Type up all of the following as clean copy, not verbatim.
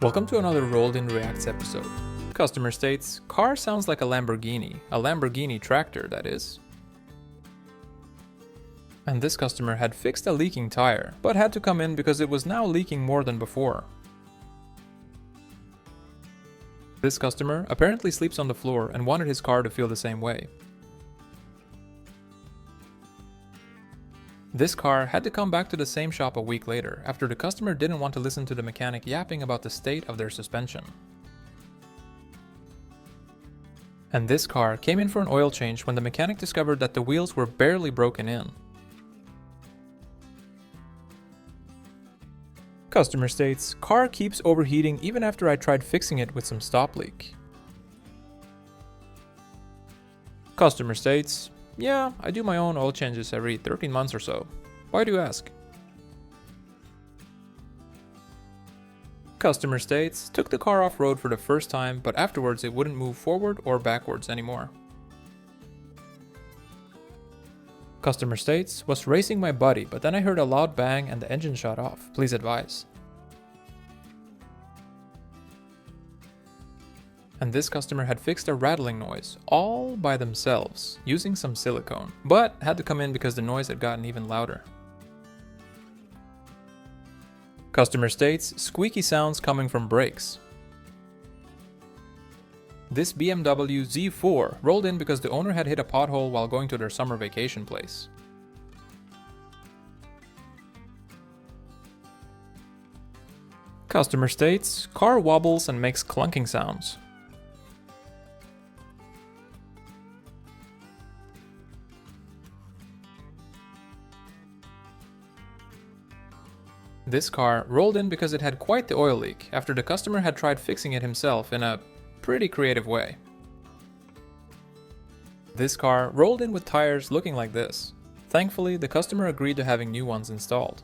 Welcome to another Rolled in Reacts episode. Customer states, car sounds like a Lamborghini tractor that is. And this customer had fixed a leaking tire, but had to come in because it was now leaking more than before. This customer apparently sleeps on the floor and wanted his car to feel the same way. This car had to come back to the same shop a week later after the customer didn't want to listen to the mechanic yapping about the state of their suspension. And this car came in for an oil change when the mechanic discovered that the wheels were barely broken in. Customer states, car keeps overheating even after I tried fixing it with some stop leak. Customer states, yeah, I do my own oil changes every 13 months or so. Why do you ask? Customer states, took the car off-road for the first time, but afterwards it wouldn't move forward or backwards anymore. Customer states, was racing my buddy, but then I heard a loud bang and the engine shut off. Please advise. And this customer had fixed a rattling noise all by themselves using some silicone, but had to come in because the noise had gotten even louder. Customer states, squeaky sounds coming from brakes. This BMW Z4 rolled in because the owner had hit a pothole while going to their summer vacation place. Customer states, car wobbles and makes clunking sounds. This car rolled in because it had quite the oil leak after the customer had tried fixing it himself in a pretty creative way. This car rolled in with tires looking like this. Thankfully, the customer agreed to having new ones installed.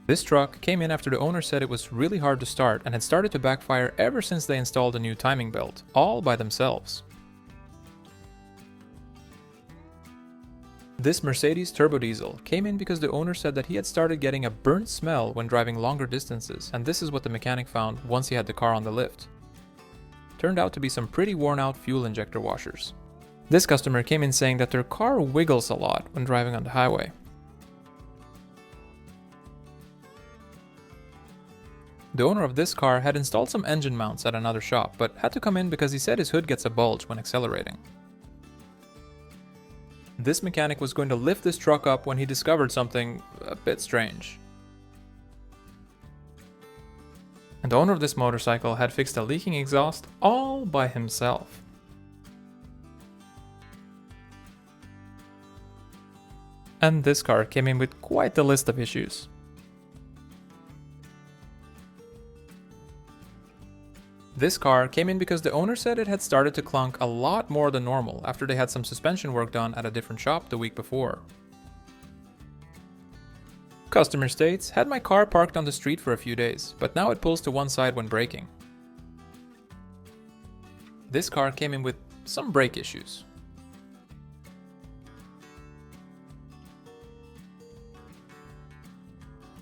This truck came in after the owner said it was really hard to start and had started to backfire ever since they installed a new timing belt, all by themselves. This Mercedes turbo diesel came in because the owner said that he had started getting a burnt smell when driving longer distances, and this is what the mechanic found once he had the car on the lift. Turned out to be some pretty worn out fuel injector washers. This customer came in saying that their car wiggles a lot when driving on the highway. The owner of this car had installed some engine mounts at another shop, but had to come in because he said his hood gets a bulge when accelerating. This mechanic was going to lift this truck up when he discovered something a bit strange. And the owner of this motorcycle had fixed a leaking exhaust all by himself. And this car came in with quite the list of issues. This car came in because the owner said it had started to clunk a lot more than normal after they had some suspension work done at a different shop the week before. Customer states, had my car parked on the street for a few days, but now it pulls to one side when braking. This car came in with some brake issues.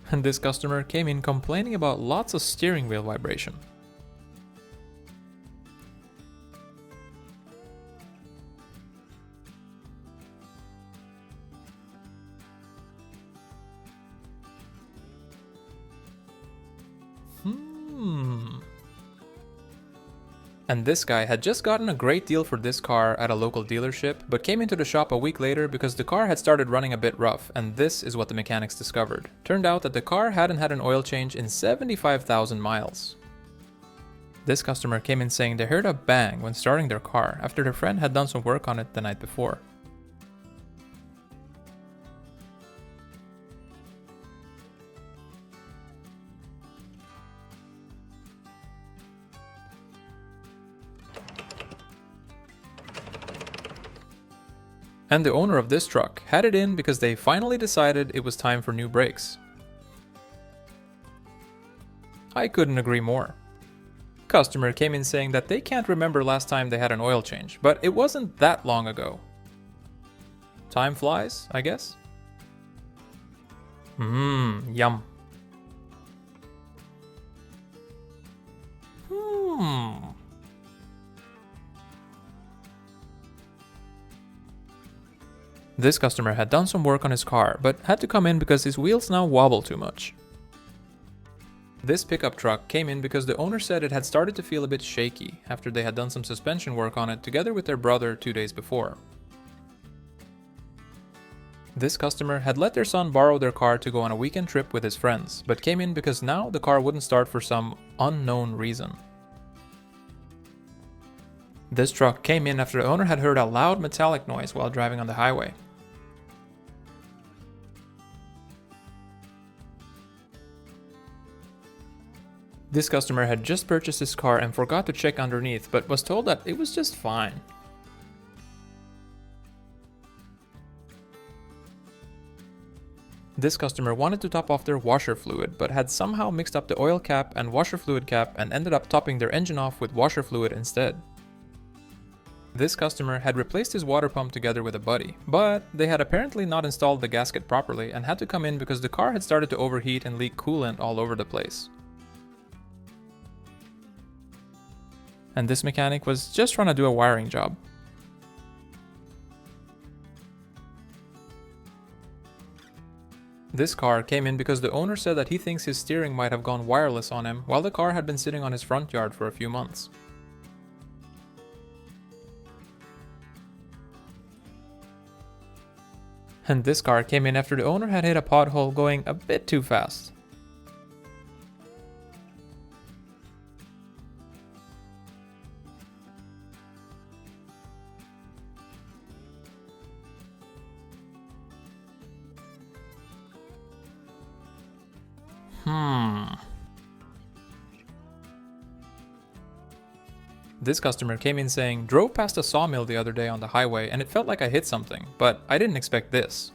And this customer came in complaining about lots of steering wheel vibration. And this guy had just gotten a great deal for this car at a local dealership, but came into the shop a week later because the car had started running a bit rough, and this is what the mechanics discovered. Turned out that the car hadn't had an oil change in 75,000 miles. This customer came in saying they heard a bang when starting their car after their friend had done some work on it the night before. And the owner of this truck had it in because they finally decided it was time for new brakes. I couldn't agree more. Customer came in saying that they can't remember last time they had an oil change, but it wasn't that long ago. Time flies, I guess? Yum. This customer had done some work on his car, but had to come in because his wheels now wobble too much. This pickup truck came in because the owner said it had started to feel a bit shaky after they had done some suspension work on it together with their brother 2 days before. This customer had let their son borrow their car to go on a weekend trip with his friends, but came in because now the car wouldn't start for some unknown reason. This truck came in after the owner had heard a loud metallic noise while driving on the highway. This customer had just purchased his car and forgot to check underneath, but was told that it was just fine. This customer wanted to top off their washer fluid, but had somehow mixed up the oil cap and washer fluid cap and ended up topping their engine off with washer fluid instead. This customer had replaced his water pump together with a buddy, but they had apparently not installed the gasket properly and had to come in because the car had started to overheat and leak coolant all over the place. And this mechanic was just trying to do a wiring job. This car came in because the owner said that he thinks his steering might have gone wireless on him while the car had been sitting on his front yard for a few months. And this car came in after the owner had hit a pothole going a bit too fast. This customer came in saying, "Drove past a sawmill the other day on the highway and it felt like I hit something, but I didn't expect this."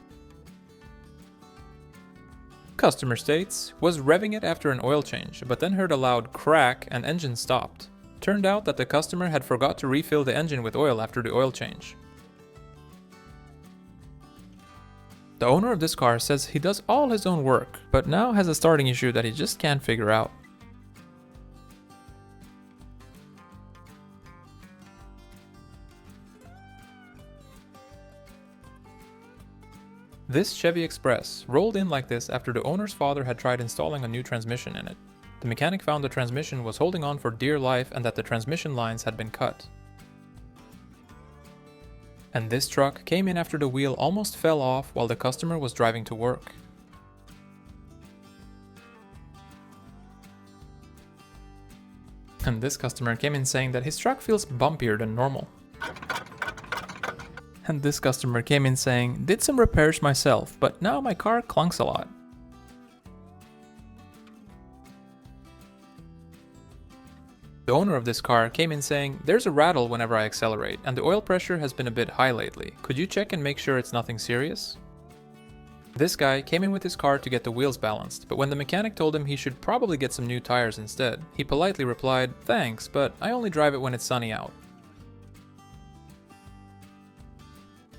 Customer states, was revving it after an oil change, but then heard a loud crack and engine stopped. Turned out that the customer had forgot to refill the engine with oil after the oil change. The owner of this car says he does all his own work, but now has a starting issue that he just can't figure out. This Chevy Express rolled in like this after the owner's father had tried installing a new transmission in it. The mechanic found the transmission was holding on for dear life and that the transmission lines had been cut. And this truck came in after the wheel almost fell off while the customer was driving to work. And this customer came in saying that his truck feels bumpier than normal. And this customer came in saying, "Did some repairs myself, but now my car clunks a lot." The owner of this car came in saying, "There's a rattle whenever I accelerate, and the oil pressure has been a bit high lately. Could you check and make sure it's nothing serious?" This guy came in with his car to get the wheels balanced, but when the mechanic told him he should probably get some new tires instead, he politely replied, "Thanks, but I only drive it when it's sunny out."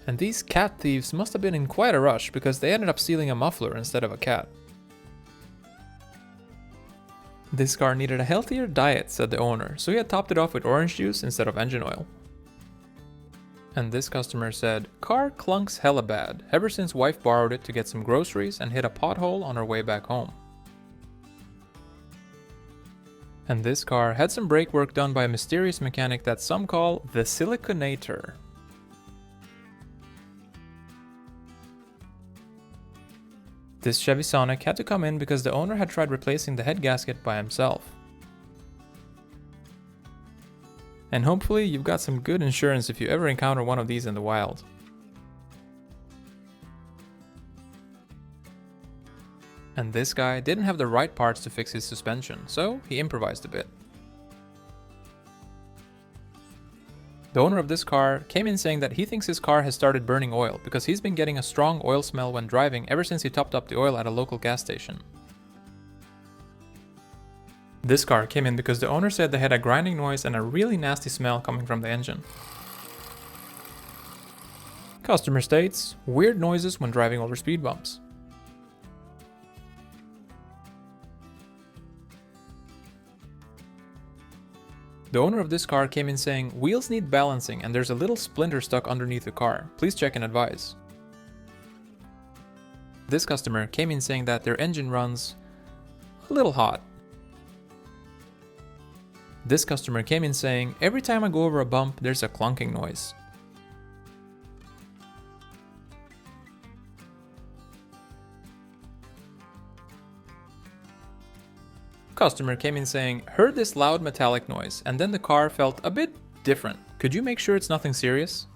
And these cat thieves must have been in quite a rush because they ended up stealing a muffler instead of a cat. This car needed a healthier diet, said the owner, so he had topped it off with orange juice instead of engine oil. And this customer said, "Car clunks hella bad, ever since wife borrowed it to get some groceries and hit a pothole on her way back home." And this car had some brake work done by a mysterious mechanic that some call the Siliconator. This Chevy Sonic had to come in because the owner had tried replacing the head gasket by himself. And hopefully you've got some good insurance if you ever encounter one of these in the wild. And this guy didn't have the right parts to fix his suspension, so he improvised a bit. The owner of this car came in saying that he thinks his car has started burning oil because he's been getting a strong oil smell when driving ever since he topped up the oil at a local gas station. This car came in because the owner said they had a grinding noise and a really nasty smell coming from the engine. Customer states, weird noises when driving over speed bumps. The owner of this car came in saying, "Wheels need balancing and there's a little splinter stuck underneath the car. Please check and advise." This customer came in saying that their engine runs a little hot. This customer came in saying, "Every time I go over a bump, there's a clunking noise." Customer came in saying, "Heard this loud metallic noise, and then the car felt a bit different. Could you make sure it's nothing serious?"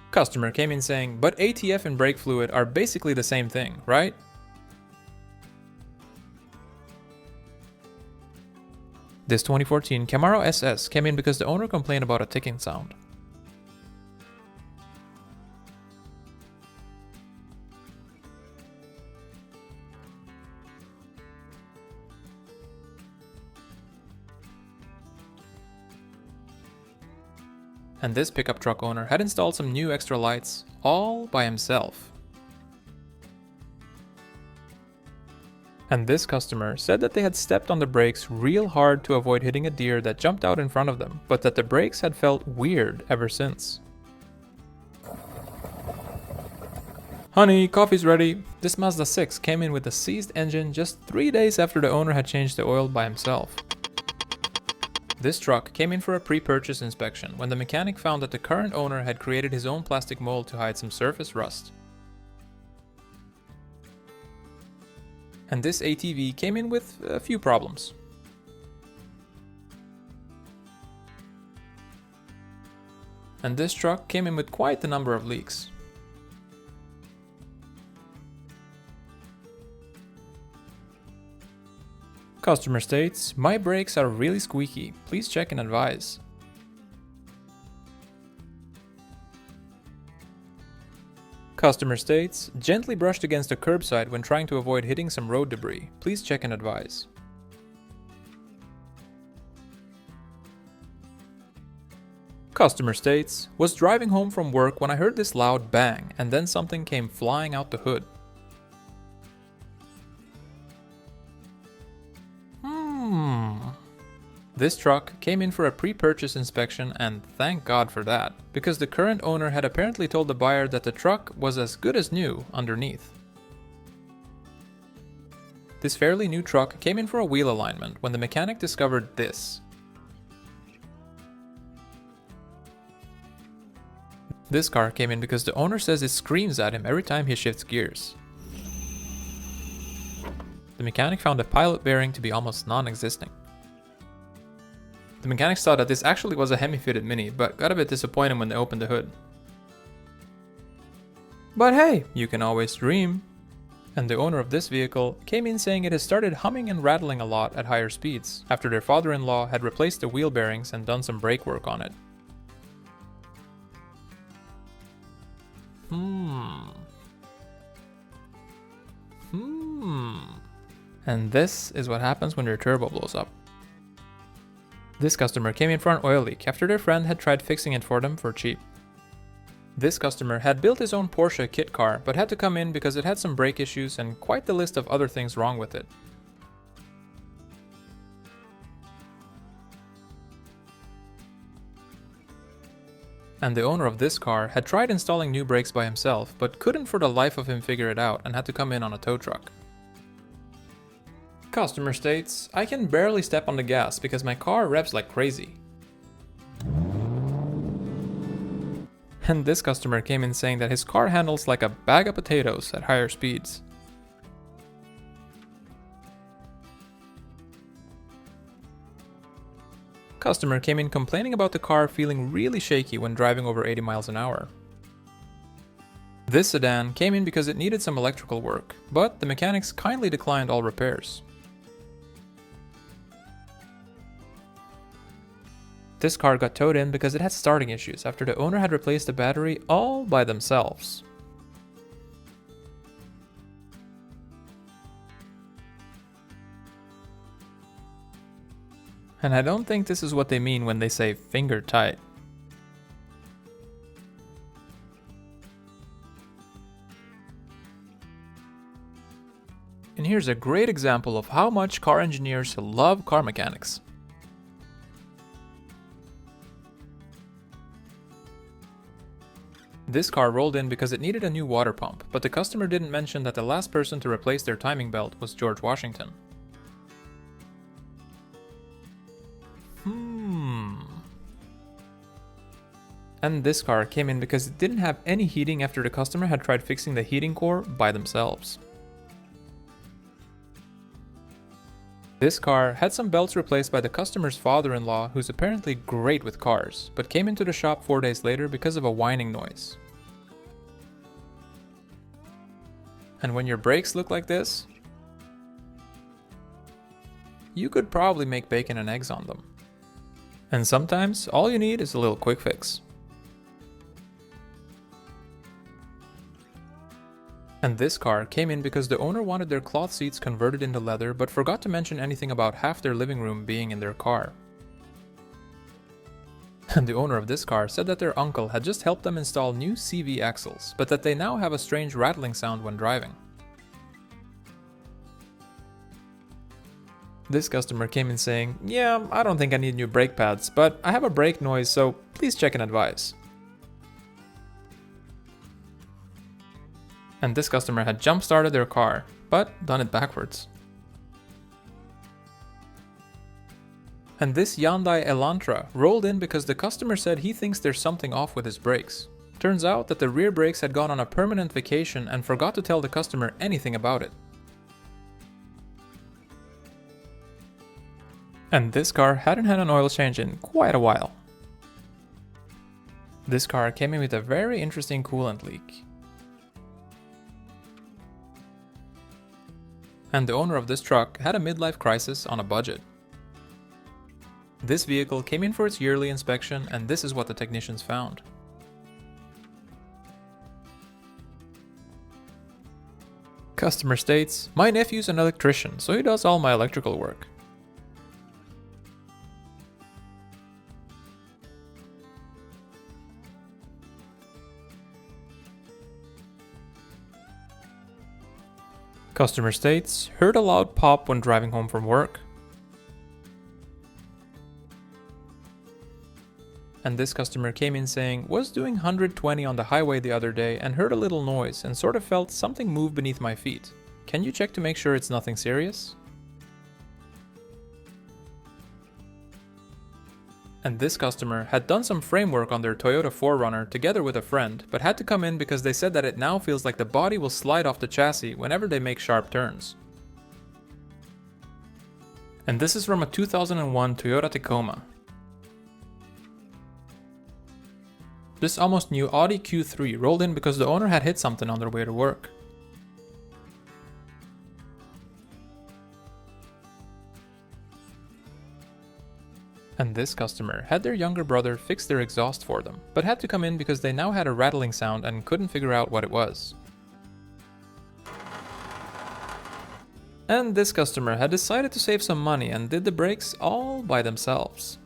Customer came in saying, "But ATF and brake fluid are basically the same thing, right?" This 2014 Camaro SS came in because the owner complained about a ticking sound. And this pickup truck owner had installed some new extra lights all by himself. And this customer said that they had stepped on the brakes real hard to avoid hitting a deer that jumped out in front of them, but that the brakes had felt weird ever since. "Honey, coffee's ready." This Mazda 6 came in with a seized engine just 3 days after the owner had changed the oil by himself. This truck came in for a pre-purchase inspection when the mechanic found that the current owner had created his own plastic mold to hide some surface rust. And this ATV came in with a few problems. And this truck came in with quite a number of leaks. Customer states, "My brakes are really squeaky. Please check and advise." Customer states, "Gently brushed against a curbside when trying to avoid hitting some road debris. Please check and advise." Customer states, "Was driving home from work when I heard this loud bang and then something came flying out the hood. This truck came in for a pre-purchase inspection, and thank God for that, because the current owner had apparently told the buyer that the truck was as good as new underneath. This fairly new truck came in for a wheel alignment when the mechanic discovered this. This car came in because the owner says it screams at him every time he shifts gears. The mechanic found a pilot bearing to be almost non-existent. The mechanics thought that this actually was a Hemi-fitted Mini, but got a bit disappointed when they opened the hood. But hey, you can always dream. And the owner of this vehicle came in saying it has started humming and rattling a lot at higher speeds, after their father-in-law had replaced the wheel bearings and done some brake work on it. And this is what happens when your turbo blows up. This customer came in for an oil leak after their friend had tried fixing it for them for cheap. This customer had built his own Porsche kit car, but had to come in because it had some brake issues and quite the list of other things wrong with it. And the owner of this car had tried installing new brakes by himself, but couldn't for the life of him figure it out and had to come in on a tow truck. Customer states, "I can barely step on the gas because my car revs like crazy." And this customer came in saying that his car handles like a bag of potatoes at higher speeds. Customer came in complaining about the car feeling really shaky when driving over 80 miles an hour. This sedan came in because it needed some electrical work, but the mechanics kindly declined all repairs. This car got towed in because it had starting issues after the owner had replaced the battery all by themselves. And I don't think this is what they mean when they say finger tight. And here's a great example of how much car engineers love car mechanics. This car rolled in because it needed a new water pump, but the customer didn't mention that the last person to replace their timing belt was George Washington. And this car came in because it didn't have any heating after the customer had tried fixing the heating core by themselves. This car had some belts replaced by the customer's father-in-law, who's apparently great with cars, but came into the shop 4 days later because of a whining noise. And when your brakes look like this, you could probably make bacon and eggs on them. And sometimes all you need is a little quick fix. And this car came in because the owner wanted their cloth seats converted into leather, but forgot to mention anything about half their living room being in their car. And the owner of this car said that their uncle had just helped them install new CV axles, but that they now have a strange rattling sound when driving. This customer came in saying, "Yeah, I don't think I need new brake pads, but I have a brake noise, so please check and advise." And this customer had jump-started their car, but done it backwards. And this Hyundai Elantra rolled in because the customer said he thinks there's something off with his brakes. Turns out that the rear brakes had gone on a permanent vacation and forgot to tell the customer anything about it. And this car hadn't had an oil change in quite a while. This car came in with a very interesting coolant leak. And the owner of this truck had a midlife crisis on a budget. This vehicle came in for its yearly inspection, and this is what the technicians found. Customer states, "My nephew's an electrician, so he does all my electrical work." Customer states, "Heard a loud pop when driving home from work." And this customer came in saying, "Was doing 120 on the highway the other day and heard a little noise and sort of felt something move beneath my feet. Can you check to make sure it's nothing serious?" And this customer had done some framework on their Toyota 4Runner together with a friend, but had to come in because they said that it now feels like the body will slide off the chassis whenever they make sharp turns. And this is from a 2001 Toyota Tacoma. This almost new Audi Q3 rolled in because the owner had hit something on their way to work. And this customer had their younger brother fix their exhaust for them, but had to come in because they now had a rattling sound and couldn't figure out what it was. And this customer had decided to save some money and did the brakes all by themselves.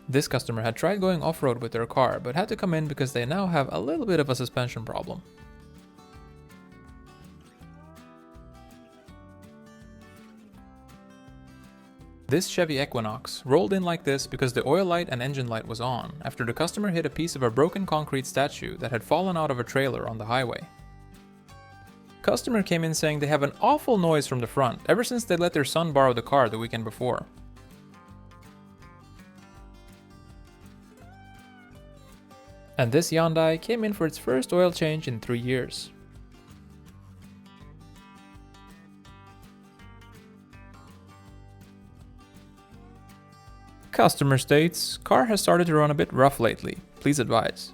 This customer had tried going off-road with their car, but had to come in because they now have a little bit of a suspension problem. This Chevy Equinox rolled in like this because the oil light and engine light was on after the customer hit a piece of a broken concrete statue that had fallen out of a trailer on the highway. Customer came in saying they have an awful noise from the front ever since they let their son borrow the car the weekend before. And this Hyundai came in for its first oil change in 3 years. Customer states, "Car has started to run a bit rough lately. Please advise."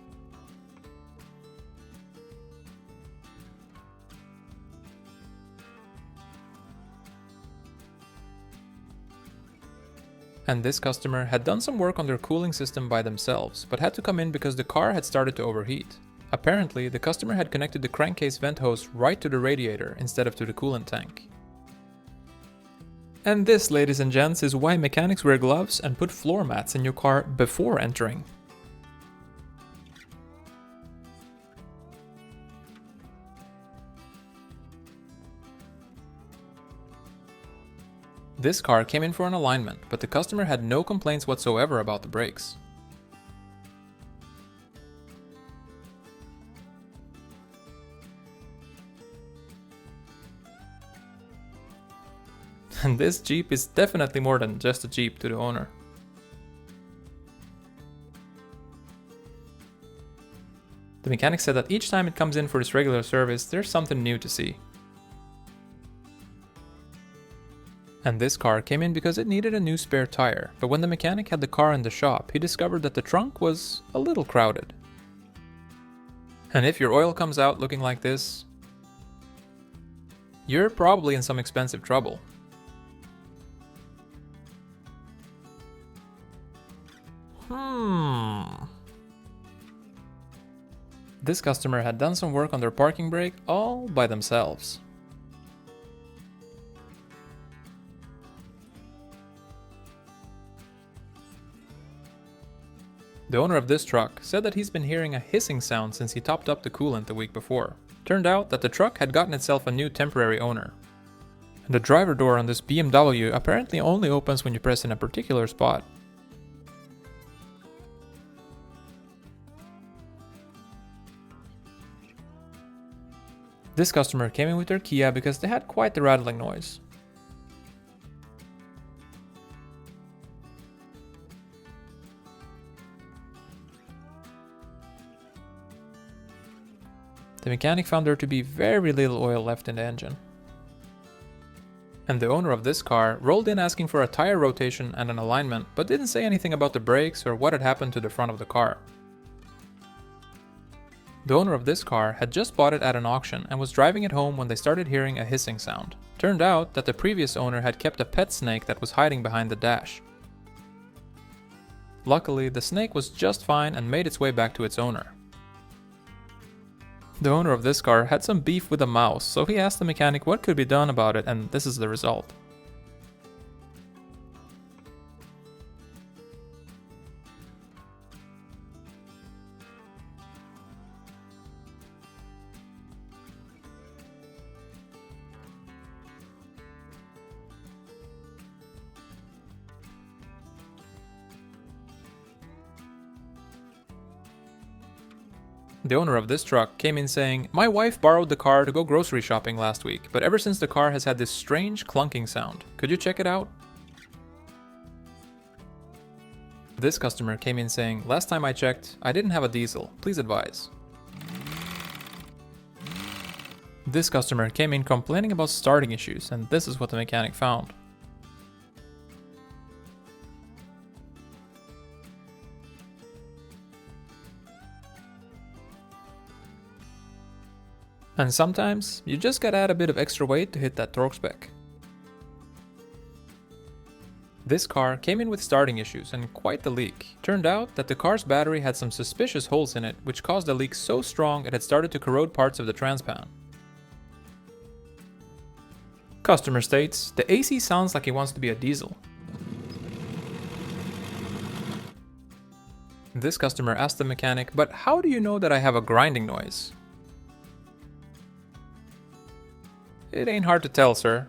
And this customer had done some work on their cooling system by themselves, but had to come in because the car had started to overheat. Apparently, the customer had connected the crankcase vent hose right to the radiator instead of to the coolant tank. And this, ladies and gents, is why mechanics wear gloves and put floor mats in your car before entering. This car came in for an alignment, but the customer had no complaints whatsoever about the brakes. And this Jeep is definitely more than just a Jeep to the owner. The mechanic said that each time it comes in for its regular service, there's something new to see. And this car came in because it needed a new spare tire, but when the mechanic had the car in the shop, he discovered that the trunk was a little crowded. And if your oil comes out looking like this, you're probably in some expensive trouble. This customer had done some work on their parking brake all by themselves. The owner of this truck said that he's been hearing a hissing sound since he topped up the coolant the week before. Turned out that the truck had gotten itself a new temporary owner. And the driver door on this BMW apparently only opens when you press in a particular spot. This customer came in with their Kia because they had quite the rattling noise. The mechanic found there to be very little oil left in the engine. And the owner of this car rolled in asking for a tire rotation and an alignment, but didn't say anything about the brakes or what had happened to the front of the car. The owner of this car had just bought it at an auction and was driving it home when they started hearing a hissing sound. Turned out that the previous owner had kept a pet snake that was hiding behind the dash. Luckily, the snake was just fine and made its way back to its owner. The owner of this car had some beef with a mouse, so he asked the mechanic what could be done about it, and this is the result. The owner of this truck came in saying, "My wife borrowed the car to go grocery shopping last week, but ever since the car has had this strange clunking sound. Could you check it out?" This customer came in saying, "Last time I checked, I didn't have a diesel. Please advise." This customer came in complaining about starting issues, and this is what the mechanic found. And sometimes, you just gotta add a bit of extra weight to hit that torque spec. This car came in with starting issues and quite the leak. Turned out that the car's battery had some suspicious holes in it, which caused the leak so strong it had started to corrode parts of the transpan. Customer states, "The AC sounds like it wants to be a diesel." This customer asked the mechanic, "But how do you know that I have a grinding noise?" "It ain't hard to tell, sir."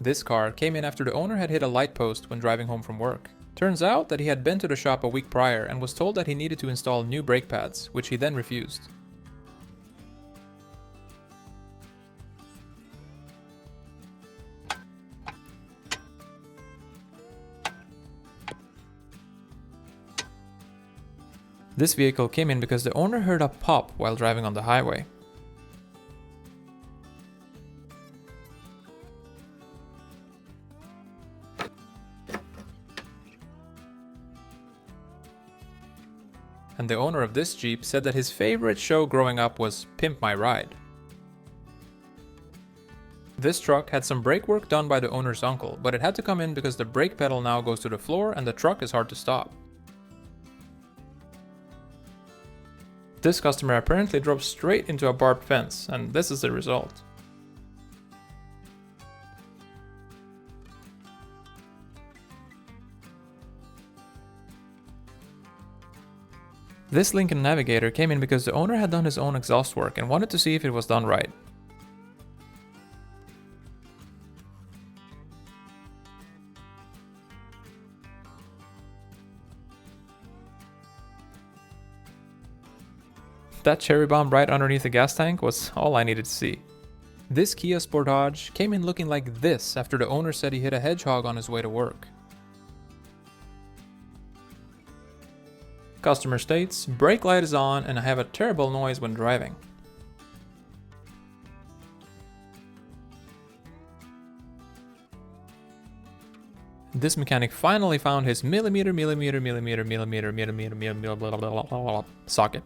This car came in after the owner had hit a light post when driving home from work. Turns out that he had been to the shop a week prior and was told that he needed to install new brake pads, which he then refused. This vehicle came in because the owner heard a pop while driving on the highway. And the owner of this Jeep said that his favorite show growing up was Pimp My Ride. This truck had some brake work done by the owner's uncle, but it had to come in because the brake pedal now goes to the floor and the truck is hard to stop. This customer apparently drove straight into a barbed fence, and this is the result. This Lincoln Navigator came in because the owner had done his own exhaust work and wanted to see if it was done right. That cherry bomb right underneath the gas tank was all I needed to see. This Kia Sportage came in looking like this after the owner said he hit a hedgehog on his way to work. Customer states, brake light is on and I have a terrible noise when driving. This mechanic finally found his millimeter socket.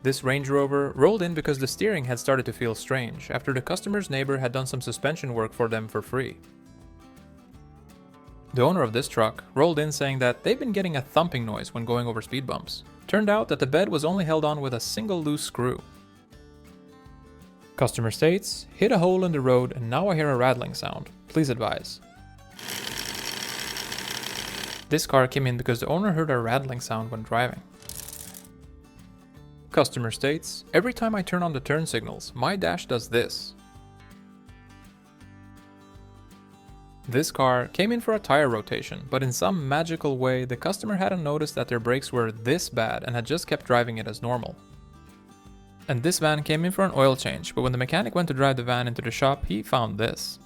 This Range Rover rolled in because the steering had started to feel strange after the customer's neighbor had done some suspension work for them for free. The owner of this truck rolled in saying that they've been getting a thumping noise when going over speed bumps. Turned out that the bed was only held on with a single loose screw. Customer states, hit a hole in the road and now I hear a rattling sound. Please advise. This car came in because the owner heard a rattling sound when driving. Customer states, every time I turn on the turn signals, my dash does this. This car came in for a tire rotation, but in some magical way, the customer hadn't noticed that their brakes were this bad and had just kept driving it as normal. And this van came in for an oil change, but when the mechanic went to drive the van into the shop, he found this.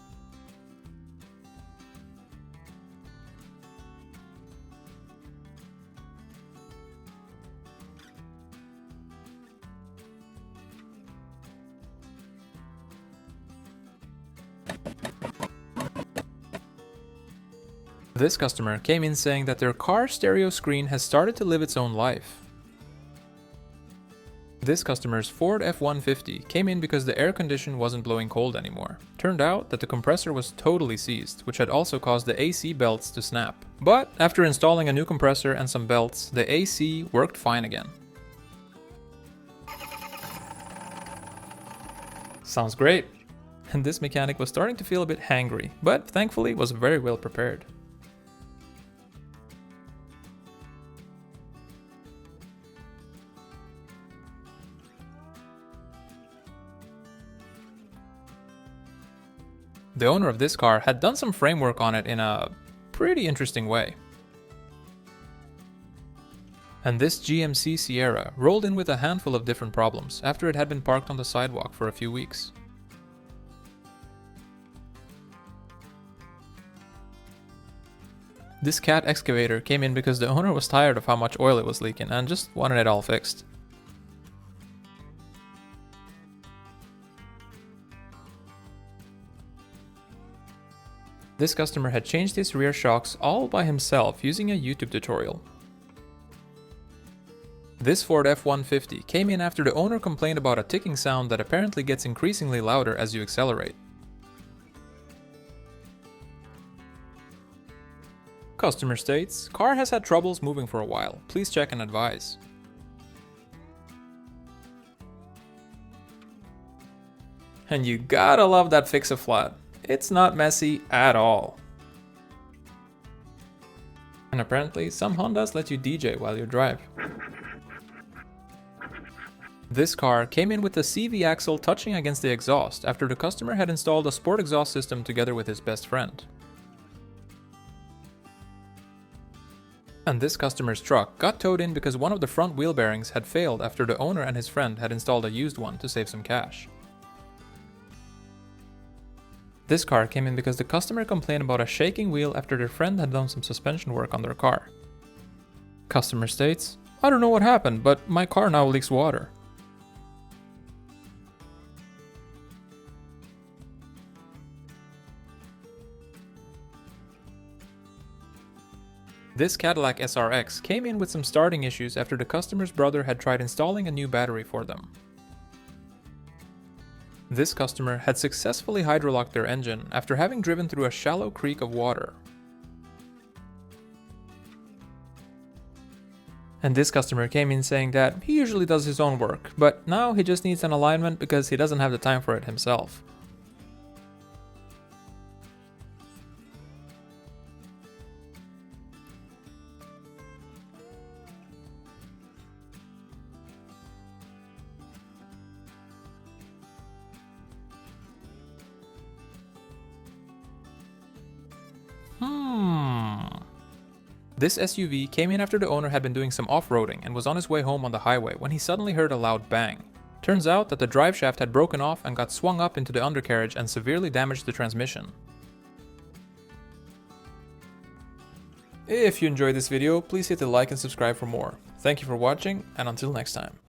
This customer came in saying that their car stereo screen has started to live its own life. This customer's Ford F-150 came in because the air condition wasn't blowing cold anymore. Turned out that the compressor was totally seized, which had also caused the AC belts to snap. But after installing a new compressor and some belts, the AC worked fine again. Sounds great! And this mechanic was starting to feel a bit hangry, but thankfully was very well prepared. The owner of this car had done some framework on it in a pretty interesting way. And this GMC Sierra rolled in with a handful of different problems after it had been parked on the sidewalk for a few weeks. This cat excavator came in because the owner was tired of how much oil it was leaking and just wanted it all fixed. This customer had changed his rear shocks all by himself using a YouTube tutorial. This Ford F-150 came in after the owner complained about a ticking sound that apparently gets increasingly louder as you accelerate. Customer states, car has had troubles moving for a while. Please check and advise. And you gotta love that fix-a-flat. It's not messy at all. And apparently, some Hondas let you DJ while you drive. This car came in with the CV axle touching against the exhaust after the customer had installed a sport exhaust system together with his best friend. And this customer's truck got towed in because one of the front wheel bearings had failed after the owner and his friend had installed a used one to save some cash. This car came in because the customer complained about a shaking wheel after their friend had done some suspension work on their car. Customer states, I don't know what happened, but my car now leaks water. This Cadillac SRX came in with some starting issues after the customer's brother had tried installing a new battery for them. This customer had successfully hydrolocked their engine after having driven through a shallow creek of water. And this customer came in saying that he usually does his own work, but now he just needs an alignment because he doesn't have the time for it himself. This SUV came in after the owner had been doing some off-roading and was on his way home on the highway when he suddenly heard a loud bang. Turns out that the drive shaft had broken off and got swung up into the undercarriage and severely damaged the transmission. If you enjoyed this video, please hit the like and subscribe for more. Thank you for watching, and until next time.